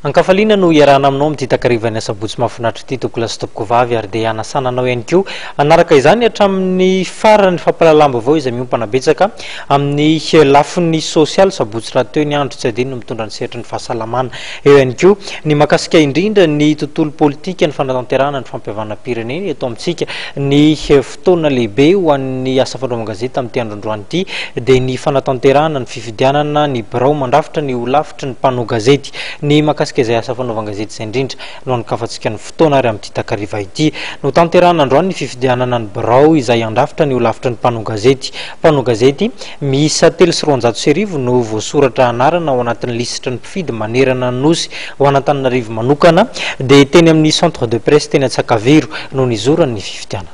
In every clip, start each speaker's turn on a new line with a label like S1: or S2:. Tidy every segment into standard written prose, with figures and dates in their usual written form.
S1: Ankafaliana no iarahana aminao amin'ity takarivany asabotsy mahafinaritra ity toko lasy topoko vavy ary dia anasananao ihany koa anaraka izany hatramin'ny farany fampalalamba avao izay miompana betsaka amin'ny lafiny sosialy sabotsy raha teo ny andro tsy adino mitondra ny sehatry ny fahasalamana eo ihany koa ny makasika indrindra ny tontolo politika ny fanatanterahana ny fampiavana pirenena eto amintsika ny fotoana lehibe ho an'ny asa fanaovana-gazety amin'ity androandroany ity dia ny fanatanterahana ny fifidianana ny birao mandrafitra ny olafitra ny mpanao gazety ny izay asa fanaovana-gazety izay indrindra no ankafatsika ny fotoana ary amin'ity takariva ity no tanterahana androany ny fifidianana ny birao izay andrafitra ny olafitra ny mpanao gazety miisa 390 no voasoratra anarana ao anatin'ny lisitra ny mpifidy manerana ny nosy ho an'Antananarivo manokana dia teny amin'ny centre de presse teny Antsakaviro no nizorany ny fifidianana.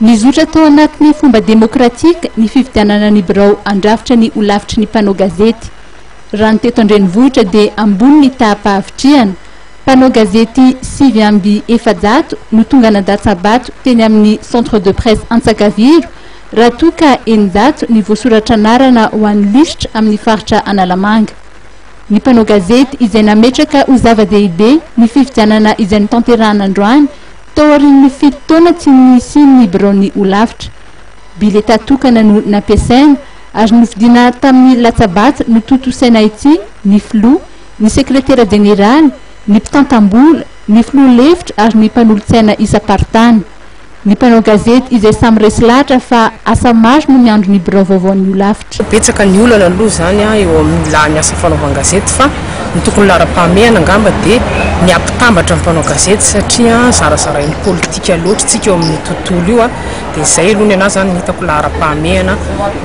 S2: Nizotra tao anatin'ny fomba demokratika ny fifidianana ny birao andrafitra ny olafitra ny mpanao gazety. Raha ny teto Andrenivohitra dia ambony ny tahapahavitriana mpanao gazety 700 no tonga nadasabato teny amin'ny centre de presse Antsakaviro raha toa ka 900 ny voasoratra anarana ho an'ny lisitra amin'ny faritra Analamanga. Ny mpanao gazety izay nametraka ho zava-dehibe ny fifidianana izay notanterahana androany tao aorian'ny 7 taona tsy nisy ny biraon'ny olafitra. Bileta tokana no nampiasaina ary novidiana tamin'ny latsabato no totosaina ity ny flou, ny sekretera generaly, ny mpitantam-bola, ny flou lefitra ary ny mpanolotsaina isa-partany. Ny mpanao gazety izay samy resy lahatra fa asa maro no miandro ny birao vaovaon'ny olafitra.
S3: Betsaka ny olana aloha zany eo amin'ny lahy asa fanaovan-gazety fa ny tokony lara-pahamehana angamba dia ny ampitambatra ny mpanao gazety satria zarazarain'ny politika loatra tsika eo amin'ny tontolo io dia izay aloha ny anazy zany ny hitako lara-pahamehana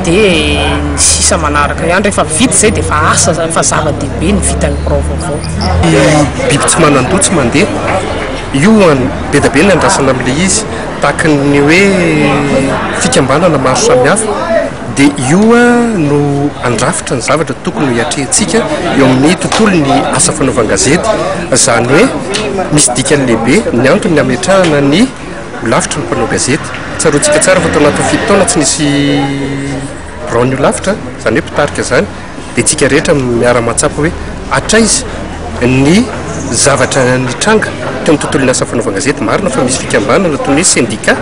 S3: dia ny sisa manaraka ihany rehefa vita izay dia fa asa fa zava-dehibe ny vitan'ny birao vaovao.
S4: Biby tsy manandoha tsy mandeha io be da be ny andrasana amin'ilay izy tahaka ny hoe fikambanana maro samihafa dia io no andrafitra ny zavatra tokony ho hiatrehantsika eo amin'ny tontolo ny asa fanaovan-gazety izany hoe misy dikany lehibe ny antony ametrahana ny olafitra ny mpanao gazety. Tsaroantsika tsara fa tao anatin'ny 7 taona tsy nisy biraon'ny olafitra izany hoe mpitarika zany dia tsika rehetra miara-matsapa hoe atraiza ny zavatra nitranga teo amin'ny tontolo ny asa fanaovan-gazety. Marina fa misy fikambanana toy ny hoe syndicat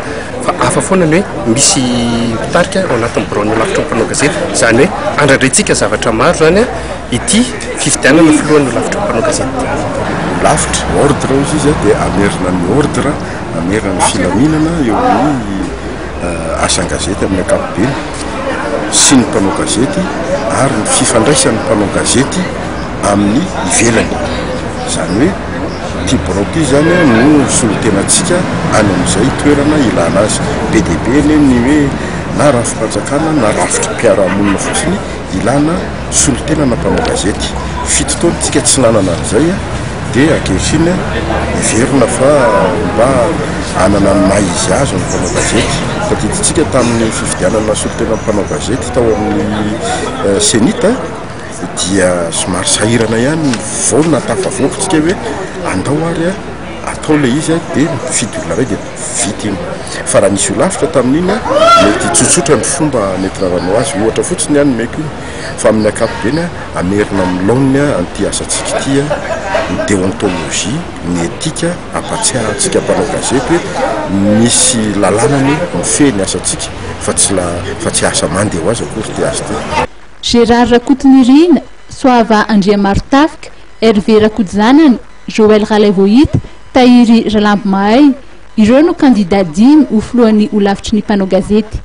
S4: fa hafa foana ny hoe misy mpitarika ao anatin'ny biraon'ny olafitra ny mpanao gazety izany hoe andrandrentsika zavatra maro zany ity fifidianana filohan'ny olafitra ny mpanao gazety.
S5: Olafitra ordre izy izy dia amerina ny ordre, amerina ny filaminana eo amin'ny asan-gazety amin'ny ankapobeny sy ny mpanao gazety ary ny fifandraisan'ny mpanao gazety amin'ny ivelany. Izany hoe ity birao ity zany no solotenantsika any amin'izay toerana ilana azy be dia be ny hoe na rafi-panjakana na rafitra mpiara-monina fotsiny ilana solotenana mpanao gazety. 7 taona tsika tsy nanana an'izay dia ankehitriny iverina fa mba anana ny maha-izy azy ny mpanao gazety. Tadiditsika tamin'ny fifidianana solotenana mpanao gazety tao amin'ny senita dia somary sahirana ihany vaolina tafavoakotsika hoe andao ary atao ilay izy dia mifidy olona ray dia vita iny. Fa raha nisy olafitra tamin'iny mety tsotsotra ny fomba nentinanao azy ohatra fotsiny ihany meko iny fa amin'ny ankapobeny amerina amin'ny laoniny an'ity asantsika ity ny déontologie ny etika ampatsiahantsika mpanao gazety hoe misy lalànany mifehy asantsika fa tsy asa mandeha ho azy akory ty azy ty.
S2: Gérard Rakotonirina, Soava Andriamartafika, Hervé Rakodzanana, Joël Ralevohita, Tahiry Ralambamahay, ireo no candidat 10 ho filohan'ny olafitry ny mpanao gazety.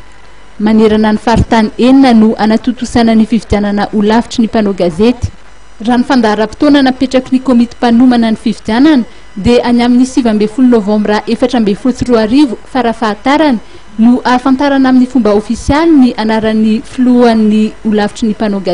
S2: Manerana ny faritany 4 no anatotosana ny fifidianana olafitry ny mpanao gazety. Raha ny fandaharam-potoana napetraky ny komity mpanomana ny fifidianana dia any amin'ny 17 novambra 2023 farafahatarana no ahafantarana amin'ny fomba ofisialy ny anaran'ny filohan'ny olafitry ny mpanao gazety.